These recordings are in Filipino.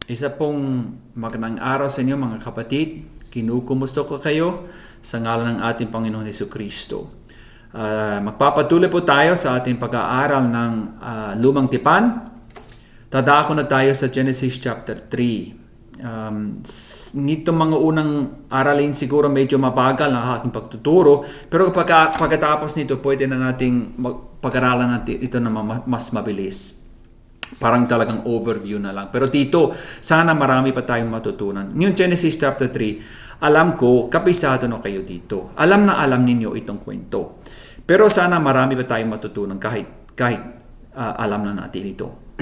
Isa pong magandang araw sa inyo mga kapatid. Kinukumusta ko kayo sa ngalan ng ating Panginoon Jesucristo. Magpapatuloy po tayo sa ating pag-aaral ng Lumang Tipan. Tadako na tayo sa Genesis chapter 3. Nito mga unang aralin siguro medyo mabagal ang aking pagtuturo. Pero pagkatapos nito pwede na nating pag-aralan natin ito na mas mabilis. Parang talagang overview na lang. Pero dito, sana marami pa tayong matutunan. Yung Genesis chapter 3, alam ko, kapisado na kayo dito. Alam na alam ninyo itong kwento. Pero sana marami pa tayong matutunan kahit alam na natin ito.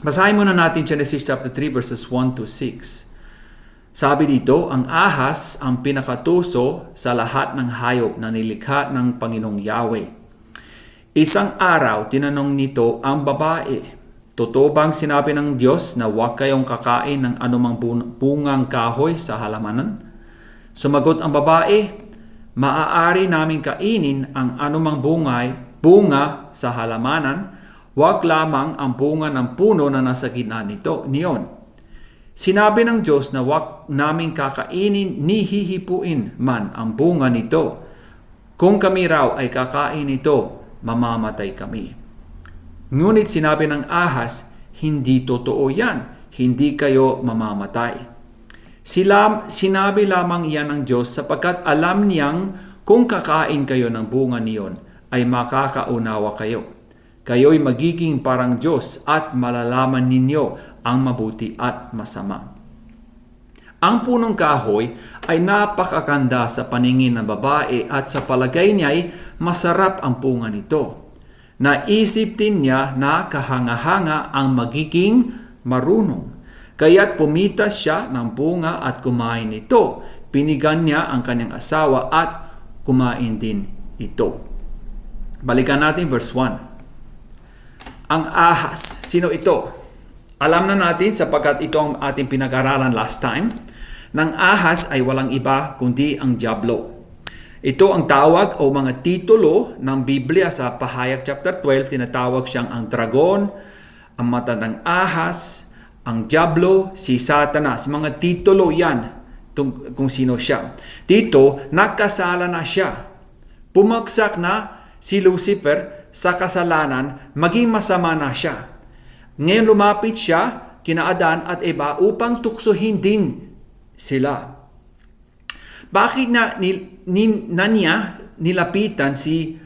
Basahin muna natin Genesis chapter 3 verses 1 to 6. Sabi dito, ang ahas ang pinakatuso sa lahat ng hayop na nilikha ng Panginoong Yahweh. Isang araw, tinanong nito ang babae, totoo bang sinabi ng Diyos na huwag kayong kakain ng anumang bungang kahoy sa halamanan? Sumagot ang babae, maaari namin kainin ang anumang bunga sa halamanan, huwag lamang ang bunga ng puno na nasa gitna niyon. Sinabi ng Diyos na huwag namin kakainin ni hihipuin man ang bunga nito. Kung kami raw ay kakain nito, mamamatay kami. Ngunit sinabi ng ahas, hindi totoo yan. Hindi kayo mamamatay. Sinabi lamang yan ng Diyos sapagkat alam niyang kung kakain kayo ng bunga niyon ay makakaunawa kayo. Kayo'y magiging parang Diyos at malalaman ninyo ang mabuti at masama. Ang punong kahoy ay napakaganda sa paningin ng babae at sa palagay niya ay masarap ang bunga nito. Naisip din niya na kahanga-hanga ang magiging marunong. Kaya't pumitas siya ng bunga at kumain ito. Pinigan niya ang kanyang asawa at kumain din ito. Balikan natin verse 1. Ang ahas, sino ito? Alam na natin sapagkat ito ang ating pinag-aralan last time. Ng ahas ay walang iba kundi ang diablo. Ito ang tawag o mga titulo ng Biblia sa Pahayag chapter 12. Tinatawag siyang ang dragon, ang mata ng ahas, ang diablo, si Satanas. Mga titulo yan kung sino siya. Dito, nakasala na siya. Pumagsak na si Lucifer sa kasalanan, maging masama na siya. Ngayon lumapit siya kina Adan at Eva upang tuksohin din sila. Bakit na niya nilapitan si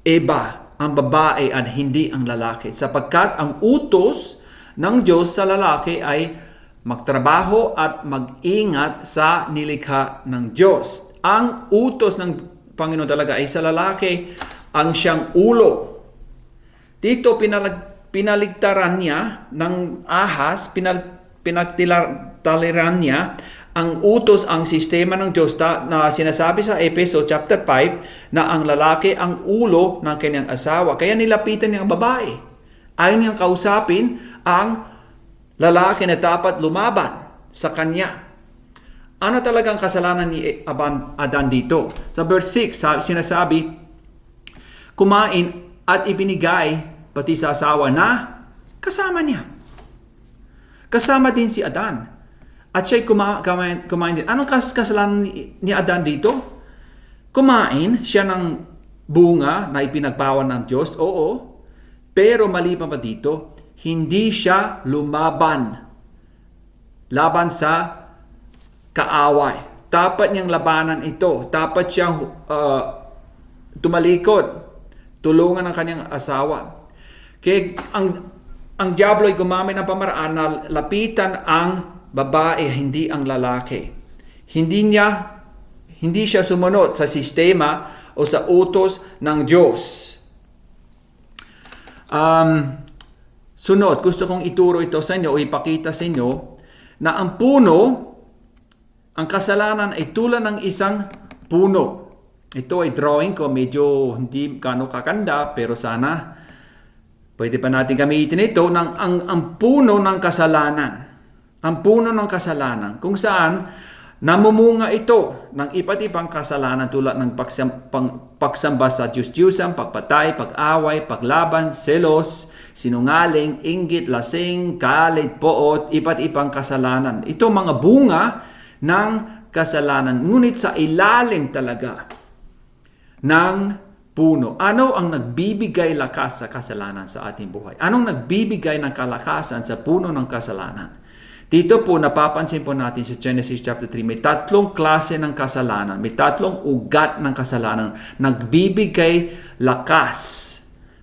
Eva, ang babae at hindi ang lalaki? Sapagkat ang utos ng Diyos sa lalaki ay magtrabaho at mag-ingat sa nilikha ng Diyos. Ang utos ng Panginoon talaga ay sa lalaki ang siyang ulo. Dito pinaligtaran niya ng ahas, pinagtaliran niya ang utos, ang sistema ng Diyos na sinasabi sa Efeso chapter 5 na ang lalaki ang ulo ng kanyang asawa. Kaya nilapitan niya ang babae. Ayaw niyang kausapin ang lalaki na dapat lumaban sa kanya. Ano talagang kasalanan ni Adan dito? Sa verse 6, sinasabi, kumain at ibinigay pati sa asawa na kasama niya. Kasama din si Adan. At siya'y kumain din. Anong kasalanan ni Adan dito? Kumain siya ng bunga na ipinagbawal ng Diyos. Oo. Pero mali pa dito, hindi siya lumaban. Laban sa kaaway. Dapat niyang labanan ito. Dapat siyang tumalikod. Tulungan ang kanyang asawa. Kaya ang diablo ay gumamit ng pamaraan na lapitan ang babae, hindi ang lalaki. Hindi siya sumunod sa sistema o sa utos ng Diyos. Sunod, gusto kong ituro ito sa inyo o ipakita sa inyo na ang puno, ang kasalanan ay tulad ng isang puno. Ito ay drawing ko, medyo hindi gano'ng kakanda, pero sana pwede pa natin gamitin ito ng ang puno ng kasalanan. Ang puno ng kasalanan, kung saan Namumunga ito ng iba't ibang kasalanan tulad ng pagsamba sa Diyos-Diyosan, pagpatay, pag-away, paglaban, selos, sinungaling, inggit, lasing, galit, poot, iba't ibang kasalanan. Ito mga bunga ng kasalanan. Ngunit sa ilalim talaga ng puno. Ano ang nagbibigay lakas sa kasalanan sa ating buhay? Anong nagbibigay ng kalakasan sa puno ng kasalanan? Dito po napapansin po natin sa Genesis chapter 3, may tatlong klase ng kasalanan, may tatlong ugat ng kasalanan, nagbibigay lakas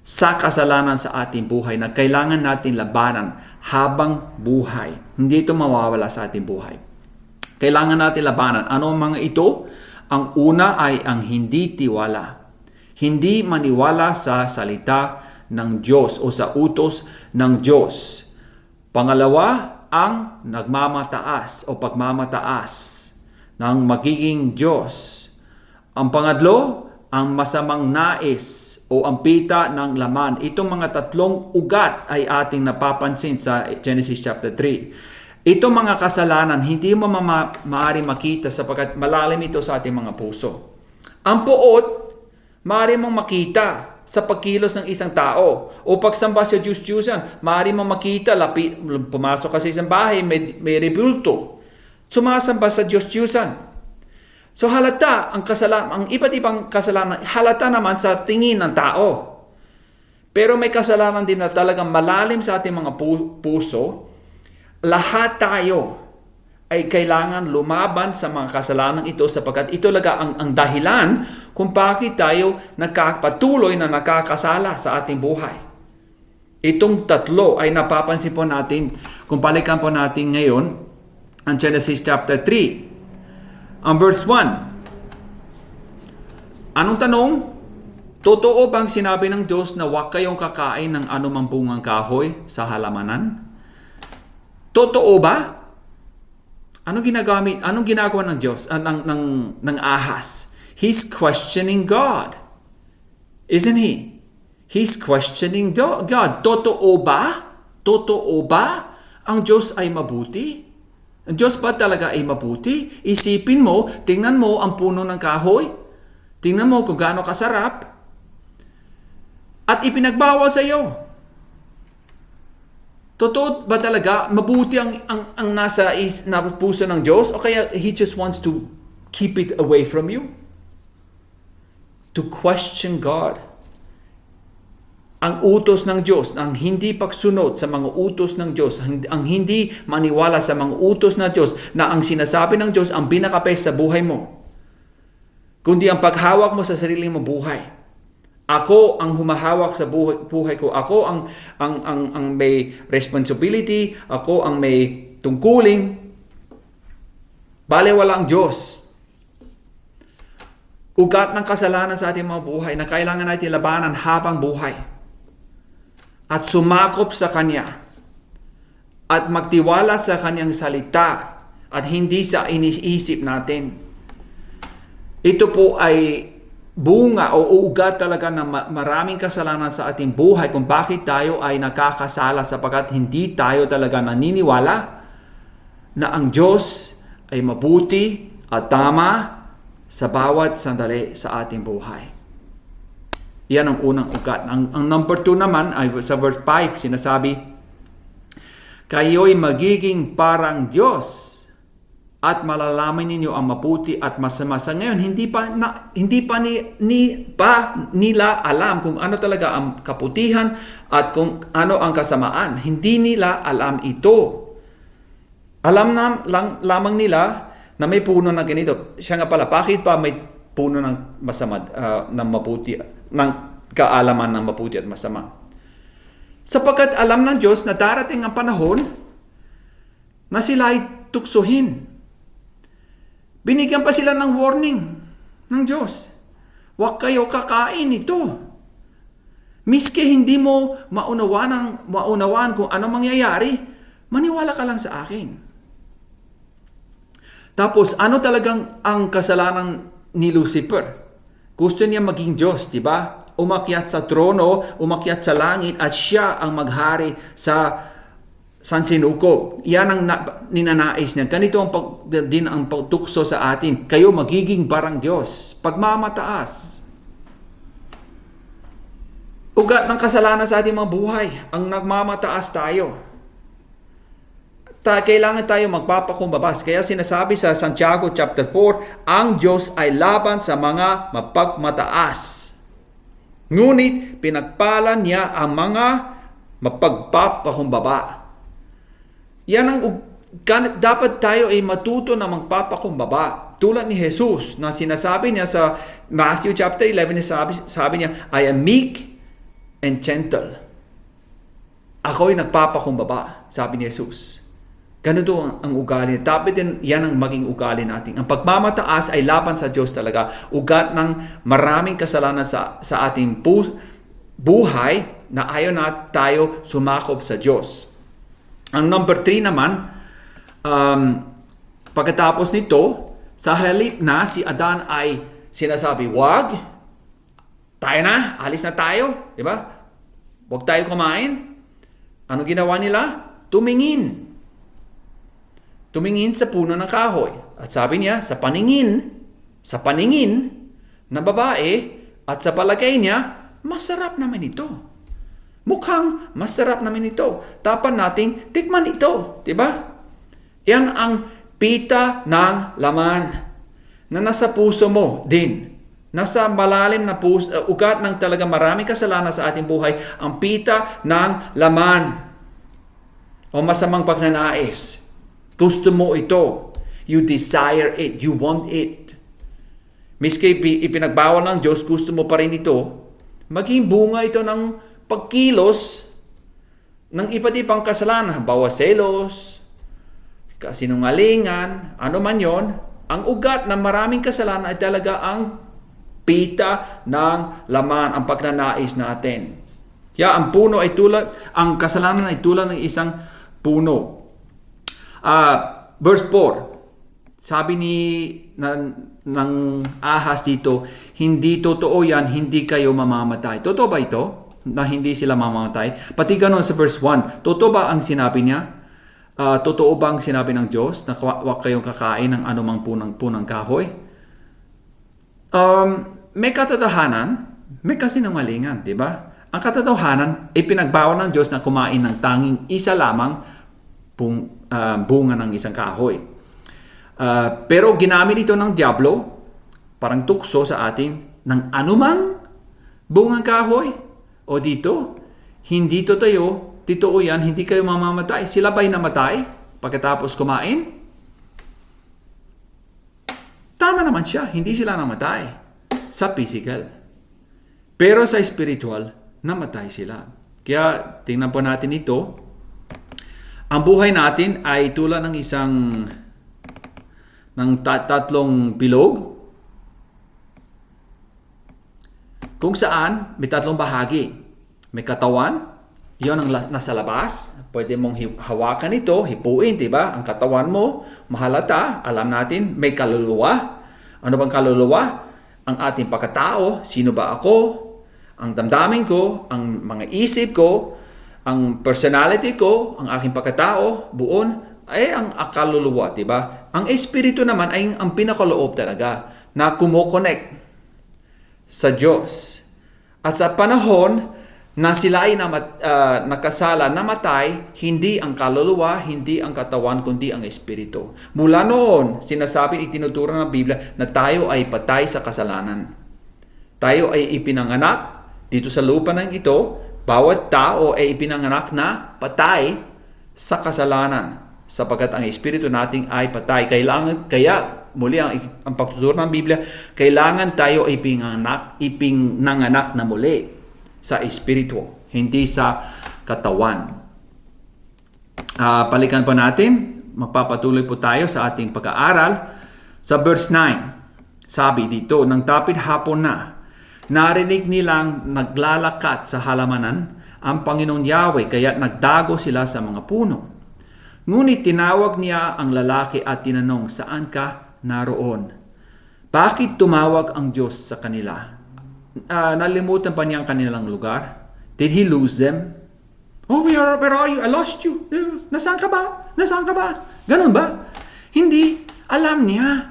sa kasalanan sa ating buhay na kailangan natin labanan habang buhay. Hindi ito mawawala sa ating buhay. Kailangan natin labanan. Ano ang mga ito? Ang una ay ang hindi tiwala. Hindi maniwala sa salita ng Diyos o sa utos ng Diyos. Pangalawa, ang nagmamataas o pagmamataas ng magiging Diyos. Ang pangatlo, ang masamang nais o ang pita ng laman. Itong mga tatlong ugat ay ating napapansin sa Genesis chapter 3. Itong mga kasalanan, hindi mo maaari makita sapagkat malalim ito sa ating mga puso. Ang puot, maaari mong makita sa pagkilos ng isang tao. O pagsamba sa Diyos-Diyosan, maaari mo makita, pumasok ka sa isang bahay, may rebulto. Sumasamba sa Diyos-Diyosan. So halata ang iba't ibang kasalanan, halata naman sa tingin ng tao. Pero may kasalanan din na talagang malalim sa ating mga puso. Lahat tayo ay kailangan lumaban sa mga kasalanan ito sapagkat ito talaga ang dahilan kung bakit tayo patuloy na nakakasala sa ating buhay. Itong tatlo ay napapansin po natin kung balikan po natin ngayon ang Genesis chapter 3. Ang verse 1. Anong tanong? Totoo bang sinabi ng Diyos na huwag kayong kakain ng anumang bungang kahoy sa halamanan? Totoo ba? Anong ginagawa ng Diyos, ng ahas? He's questioning God. Isn't he? He's questioning God. Totoo ba? Totoo ba? Ang Diyos ay mabuti? Ang Diyos ba talaga ay mabuti? Isipin mo, tingnan mo ang puno ng kahoy. Tingnan mo kung gaano kasarap. At ipinagbawal sa iyo. Totoo ba talaga mabuti ang nasa puso ng Diyos o kaya He just wants to keep it away from you? To question God. Ang utos ng Diyos, ang hindi pagsunod sa mga utos ng Diyos, ang hindi maniwala sa mga utos ng Diyos na ang sinasabi ng Diyos ang pinaka-best sa buhay mo. Kundi ang paghawak mo sa sarili mong buhay. Ako ang humahawak sa buhay ko. Ako ang may responsibility. Ako ang may tungkuling. Balewala ang Diyos. Ugat ng kasalanan sa ating mga buhay na kailangan natin labanan habang buhay. At sumakop sa Kanya. At magtiwala sa Kanyang salita. At hindi sa iniisip natin. Ito po ay bunga o ugat talaga ng maraming kasalanan sa ating buhay kung bakit tayo ay nakakasala sapagkat hindi tayo talaga naniniwala na ang Diyos ay mabuti at tama sa bawat sandali sa ating buhay. Yan ang unang ugat. Ang number 2 naman ay sa verse 5 sinasabi, kayo'y magiging parang Diyos at malalaman ninyo ang mabuti at masama. Sa ngayon, hindi pa nila alam kung ano talaga ang kaputihan at kung ano ang kasamaan. Hindi nila alam ito. Alam lamang nila na may puno na ganito. Siya nga pala, bakit pa may puno ng masama, ng mabuti, ng kaalaman ng mabuti at masama? Sapagkat alam ng Diyos na darating ang panahon na sila ay tuksohin. Binigyan pa sila ng warning ng Diyos. Huwag kayo kakain ito. Miski hindi mo maunawaan kung ano mangyayari, maniwala ka lang sa akin. Tapos, ano talagang ang kasalanan ni Lucifer? Gusto niya maging Diyos, di ba? Umakyat sa trono, umakyat sa langit, at siya ang maghari sa sansinukob. Yan ang ninanais niya. Ganito din ang pagtukso sa atin. Kayo magiging parang Diyos. Pagmamataas. Ugat ng kasalanan sa ating mga buhay. Ang nagmamataas tayo. Kailangan tayo magpapakumbabas. Kaya sinasabi sa Santiago chapter 4, ang Diyos ay laban sa mga mapagmataas. Ngunit pinagpalan niya ang mga mapagpapakumbaba. Yan ang dapat tayo ay matuto na magpapakumbaba. Tulad ni Jesus na sinasabi niya sa Matthew chapter 11, sabi niya, I am meek and gentle. Ako'y nagpapakumbaba, sabi ni Jesus. Ganito ang ugali. Dapat din yan ang maging ugali natin. Ang pagmamataas ay laban sa Diyos talaga. Ugat ng maraming kasalanan sa ating buhay na ayaw na tayo sumakob sa Diyos. Ang number 3 naman, pagkatapos nito, sa halip na si Adan ay sinasabi, wag, tayo na, alis na tayo, di ba? Wag tayo kumain. Ano ginawa nila? Tumingin sa puno ng kahoy. At sabi niya, sa paningin na babae at sa palagay niya, masarap naman ito. Mukhang masarap naman ito. Dapat nating tikman ito. Diba? Yan ang pita ng laman na nasa puso mo din. Nasa malalim na ugat ng talaga maraming kasalanan sa ating buhay, ang pita ng laman o masamang pagnanais. Gusto mo ito. You desire it. You want it. Miski ipinagbawal ng Diyos, gusto mo pa rin ito. Maging bunga ito ng pagkilos ng iba't ibang kasalanan. Bawa selos, kasinungalingan, ano man yon. Ang ugat ng maraming kasalanan ay talaga ang pita ng laman, ang pagnanais natin. Kaya ang kasalanan ay tulad ng isang puno. Verse 4, sabi ng ahas dito, hindi totoo yan, hindi kayo mamamatay. Totoo ba ito? Na hindi sila mamamatay? Pati ganun sa verse 1, totoo ba ang sinabi niya? Totoo ba ang sinabi ng Diyos na huwag kayong kakain ng anumang punang kahoy? May katotohanan, may kasinungalingan, di ba? Ang katotohanan, ipinagbawal ng Diyos na kumain ng tanging isa lamang bunga ng isang kahoy. Pero ginamit ito ng Diablo, parang tukso sa atin, ng anumang bungang kahoy. O dito, hindi totoo yan, hindi kayo mamamatay. Sila ba'y namatay pagkatapos kumain? Tama naman siya, hindi sila namatay sa physical. Pero sa spiritual, namatay sila. Kaya tingnan po natin ito. Ang buhay natin ay tulad ng tatlong bilog kung saan may tatlong bahagi. May katawan, yon ang nasa labas. Pwede mong hawakan ito, hipuin, diba? Ang katawan mo, mahalata, alam natin, may kaluluwa. Ano bang kaluluwa? Ang ating pagkatao, sino ba ako? Ang damdamin ko, ang mga isip ko, ang personality ko, ang aking pagkatao, buon, ay ang kaluluwa, diba? Ang espiritu naman ay ang pinakaloob talaga na kumokonek sa Diyos. At sa panahon na sila ay nakasala, namatay, hindi ang kaluluwa, hindi ang katawan, kundi ang espiritu. Mula noon, sinasabi, itinuturo ng Biblia na tayo ay patay sa kasalanan. Tayo ay ipinanganak dito sa lupa ng ito. Bawat tao ay ipinanganak na patay sa kasalanan sapagkat ang espiritu nating ay patay. Kaya muli ang pagtuturo ng Biblia, kailangan tayo ay ipinanganak na muli sa espiritu, hindi sa katawan. Balikan po natin, magpapatuloy po tayo sa ating pag-aaral. Sa verse 9, sabi dito, nang tapit hapon na, narinig nilang naglalakat sa halamanan ang Panginoong Yahweh, kaya nagdago sila sa mga puno. Ngunit tinawag niya ang lalaki at tinanong, saan ka naroon? Bakit tumawag ang Diyos sa kanila? Nalimutan pa niya ang kanilang lugar? Did He lose them? Oh, where are you? I lost you. Nasaan ka ba? Nasaan ka ba? Ganun ba? Hindi. Alam niya.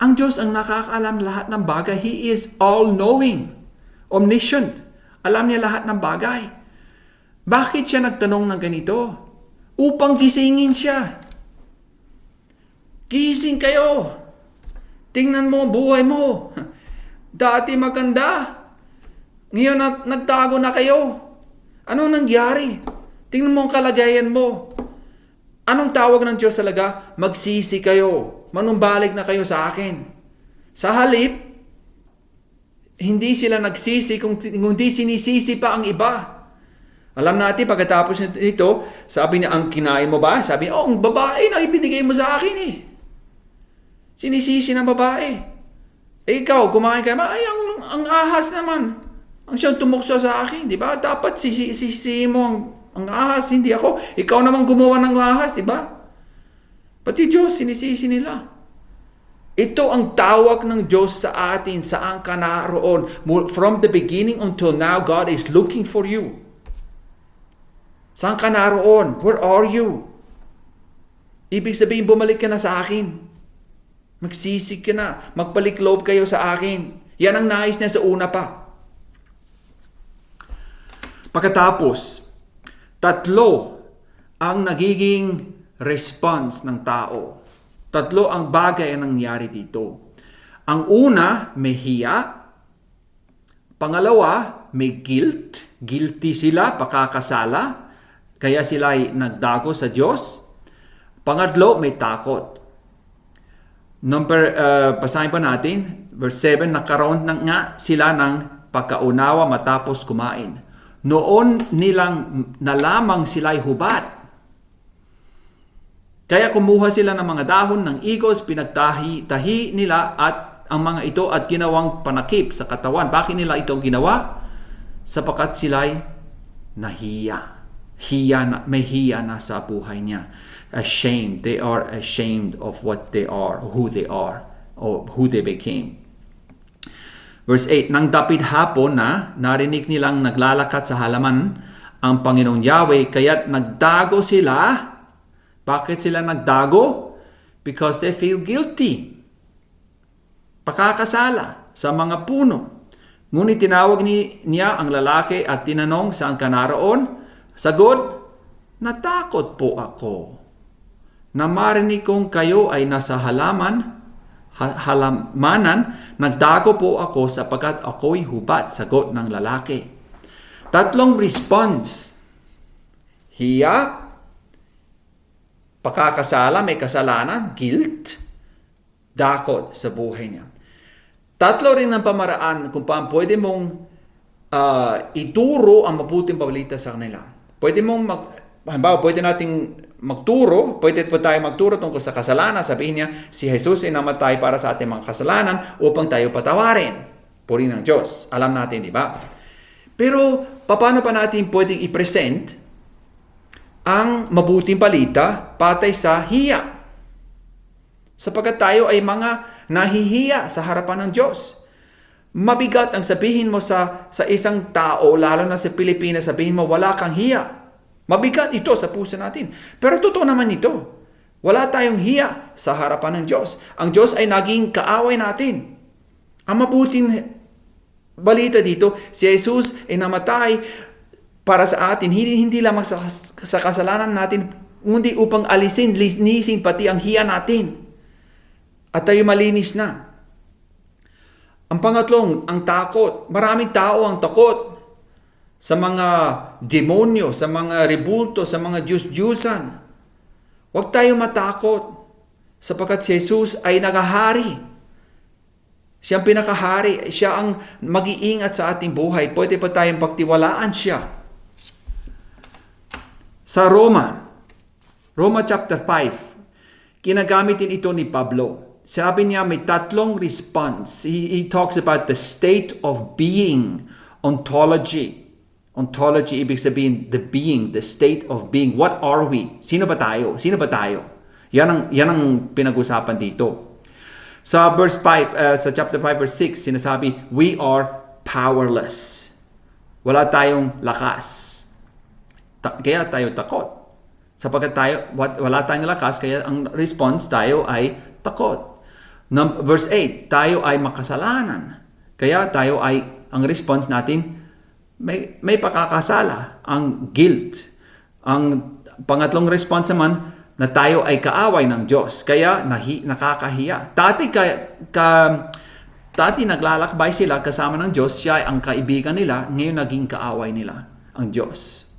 Ang Diyos ang nakakaalam lahat ng bagay. He is all-knowing. Omniscient. Alam niya lahat ng bagay. Bakit siya nagtanong ng ganito? Upang gisingin siya. Gising kayo. Tingnan mo ang buhay mo. Dati maganda. Ngayon nagtago na kayo. Ano nangyari? Tingnan mo ang kalagayan mo. Anong tawag ng Diyos talaga? Magsisi kayo. Manumbalik na kayo sa akin. Sa halip, hindi sila nagsisi kundi sinisisi pa ang iba. Alam natin, pagkatapos nito, sabi niya, ang kinain mo ba? Sabi niya, ang babae na ibinigay mo sa akin eh. Sinisisi ng babae. Ikaw, kumain ka naman, ay, ang ahas naman. Ang siyang tumukso sa akin, di ba? Dapat sisihin mo ang ahas, hindi ako. Ikaw naman gumawa ng ahas, di ba? Pati Diyos, sinisisi nila. Ito ang tawag ng Diyos sa atin, saan ka naroon. From the beginning until now, God is looking for you. Saan ka naroon? Where are you? Ibig sabihin, bumalik ka na sa akin. Magsisig ka na. Magpaliklob kayo sa akin. Yan ang nais niya sa una pa. Pagkatapos, 3 ang nagiging response ng tao. 3 ang bagay ang nangyari dito. Ang una, may hiya. Pangalawa, may guilt. Guilty sila, pakakasala. Kaya sila ay nagdago sa Diyos. Pangatlo, may takot. Basahin pa natin, verse 7, nagkaroon nga sila ng pagkaunawa matapos kumain. Noon nilang nalamang sila'y hubat. Kaya kumuha sila ng mga dahon ng igos, pinagtahi nila at ang mga ito at ginawang panakip sa katawan. Bakit nila ito ginawa? Sapagkat sila'y nahiya. May hiya na sa buhay niya. Ashamed. They are ashamed of what they are, who they are, or who they became. Verse 8, nang dapit hapon na, narinig nilang naglalakat sa halaman ang Panginoong Yahweh, kaya't nagdago sila. Bakit sila nagdago? Because they feel guilty. Pakakasala sa mga puno. Ngunit tinawag niya ang lalaki at tinanong, saan ka naroon? Sagot, natakot po ako. Na marinig kong kayo ay nasa halamanan, nagdago po ako sapagkat ako'y hubat, sagot ng lalaki. 3 response. Hiya, pakakasala, may kasalanan, guilt, dakot sa buhay niya. 3 rin ang pamaraan kung paano pwede mong ituro ang mabuting balita sa kanila. Pwede nating magturo, pwede po tayo magturo tungkol sa kasalanan. Sabihin niya, si Jesus ay namatay para sa ating mga kasalanan upang tayo patawarin. Puri ng Diyos. Alam natin, di ba? Pero, paano pa natin pwedeng i-present ang mabuting balita patay sa hiya? Sapagkat tayo ay mga nahihiya sa harapan ng Diyos. Mabigat ang sabihin mo sa isang tao, lalo na sa Pilipinas, sabihin mo, wala kang hiya. Mabigat ito sa puso natin. Pero totoo naman ito. Wala tayong hiya sa harapan ng Diyos. Ang Diyos ay naging kaaway natin. Ang mabuting balita dito, si Jesus ay namatay para sa atin. Hindi lamang sa kasalanan natin, kundi upang linisin pati ang hiya natin. At tayo malinis na. Ang pangatlong, ang takot. Maraming tao ang takot sa mga demonyo, sa mga rebulto, sa mga Diyos-Diyusan. Huwag tayo matakot sapagkat si Jesus ay nagahari. Siya ang pinakahari. Siya ang mag-iingat sa ating buhay. Pwede pa tayong pagtiwalaan siya. Sa Roma chapter 5, ginagamit din ito ni Pablo. Sabi niya may 3 response. He talks about the state of being, ontology. Ontology, ibig sabihin, the being, the state of being. What are we? Sino ba tayo? Yan ang pinag-usapan dito. Sa verse 5, sa chapter 5 verse 6, sinasabi, we are powerless. Wala tayong lakas. Kaya tayo takot. Sapagkat wala tayong lakas, kaya ang response tayo ay takot. Verse 8, tayo ay makasalanan. Kaya ang response natin, may pakakasala, ang guilt. Ang pangatlong response naman, na tayo ay kaaway ng Diyos. Kaya nakakahiya. Dati naglalakbay sila kasama ng Diyos, siya ay ang kaibigan nila, ngayon naging kaaway nila ang Diyos.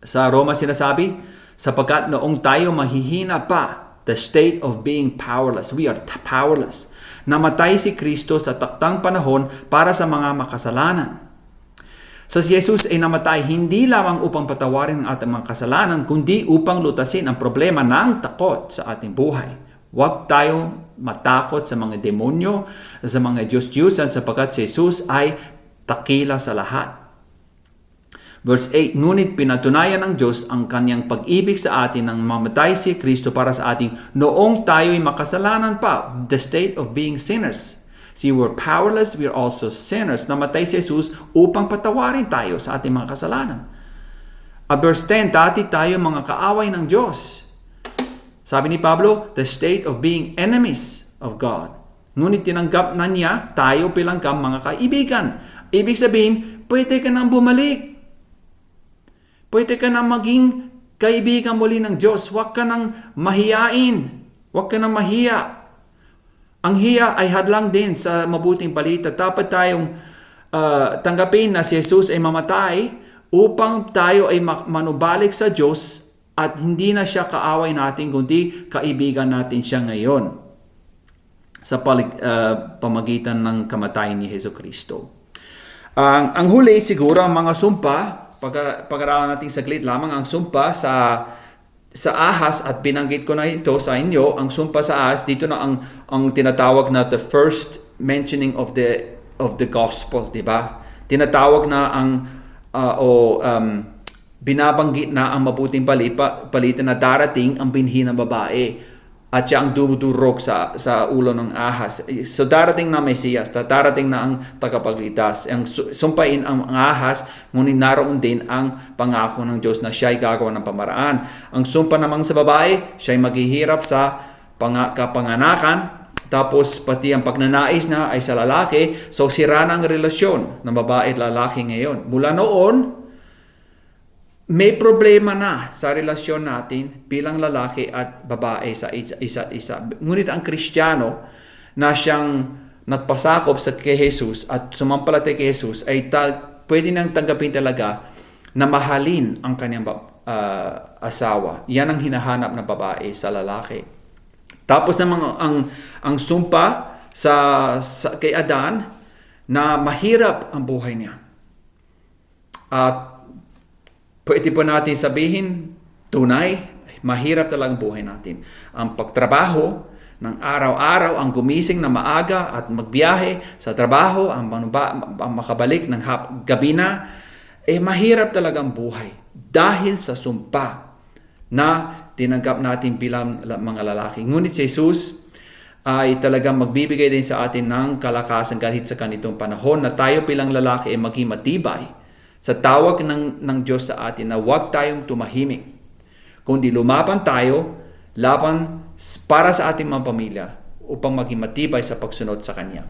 Sa Roma sinasabi, sapagkat noong tayo mahihina pa, the state of being powerless. We are powerless. Namatay si Kristo sa taktang panahon para sa mga makasalanan. So si Jesus ay namatay hindi lamang upang patawarin ang ating mga kasalanan, kundi upang lutasin ang problema ng takot sa ating buhay. Huwag tayo matakot sa mga demonyo, sa mga Diyos-Diyusan, sapagkat si Jesus ay takila sa lahat. Verse 8, ngunit pinatunayan ng Diyos ang kanyang pag-ibig sa atin nang mamatay si Kristo para sa ating noong tayo'y makasalanan pa, the state of being sinners. See, we're powerless, we're also sinners. Namatay si Jesus upang patawarin tayo sa ating mga kasalanan. At verse 10, dati tayo mga kaaway ng Diyos. Sabi ni Pablo, the state of being enemies of God. Ngunit tinanggap na niya tayo bilang mga kaibigan. Ibig sabihin, pwede ka nang bumalik. Pwede ka nang maging kaibigan muli ng Diyos. Huwag ka nang mahiyain. Huwag ka nang mahiya. Ang hiya ay hadlang din sa mabuting balita. Dapat tayong tanggapin na si Jesus ay mamatay upang tayo ay manubalik sa Diyos at hindi na siya kaaway natin kundi kaibigan natin siya ngayon sa pamagitan ng kamatayan ni Hesus Kristo. Ang huli siguro ang mga sumpa, pag-aralan natin saglit lamang ang sumpa sa ahas, at binanggit ko na ito sa inyo, ang sumpa sa ahas, dito na ang tinatawag na the first mentioning of the gospel, di ba? Tinatawag na binabanggit na ang mabuting balita na darating ang binhi ng babae at siya ang dumudurog sa ulo ng ahas. So darating na Mesiyas, darating na ang tagapagligtas. Ang sumpain ang ahas, ngunit naroon din ang pangako ng Diyos na siya ay gagawa ng pamaraan. Ang sumpa namang sa babae, siya ay maghihirap sa kapanganakan, tapos pati ang pagnanais na ay sa lalaki. So sira na ang relasyon ng babae at lalaki ngayon. Mula noon, may problema na sa relasyon natin bilang lalaki at babae sa isa't isa. Ngunit ang Kristiyano na siyang nagpasakop kay Jesus at sumampalatay kay Jesus ay pwede nang tanggapin talaga na mahalin ang kanyang asawa. Yan ang hinahanap ng babae sa lalaki. Tapos naman ang sumpa kay Adan na mahirap ang buhay niya. At pwede po natin sabihin, tunay, mahirap talagang buhay natin. Ang pagtrabaho ng araw-araw, ang gumising na maaga at magbiyahe sa trabaho, ang makabalik ng gabi na, mahirap talagang buhay. Dahil sa sumpa na tinanggap natin bilang mga lalaki. Ngunit si Jesus ay talagang magbibigay din sa atin ng kalakasan kahit sa ganitong panahon na tayo bilang lalaki ay maging matibay sa tawag ng Diyos sa atin na huwag tayong tumahimik, kundi lumaban tayo, laban para sa ating mga pamilya upang maging matibay sa pagsunod sa Kanya.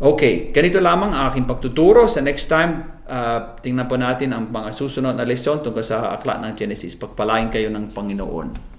Okay, ganito lamang ang aking pagtuturo. Sa next time, tingnan po natin ang mga susunod na lesson tungkol sa aklat ng Genesis. Pagpalain kayo ng Panginoon.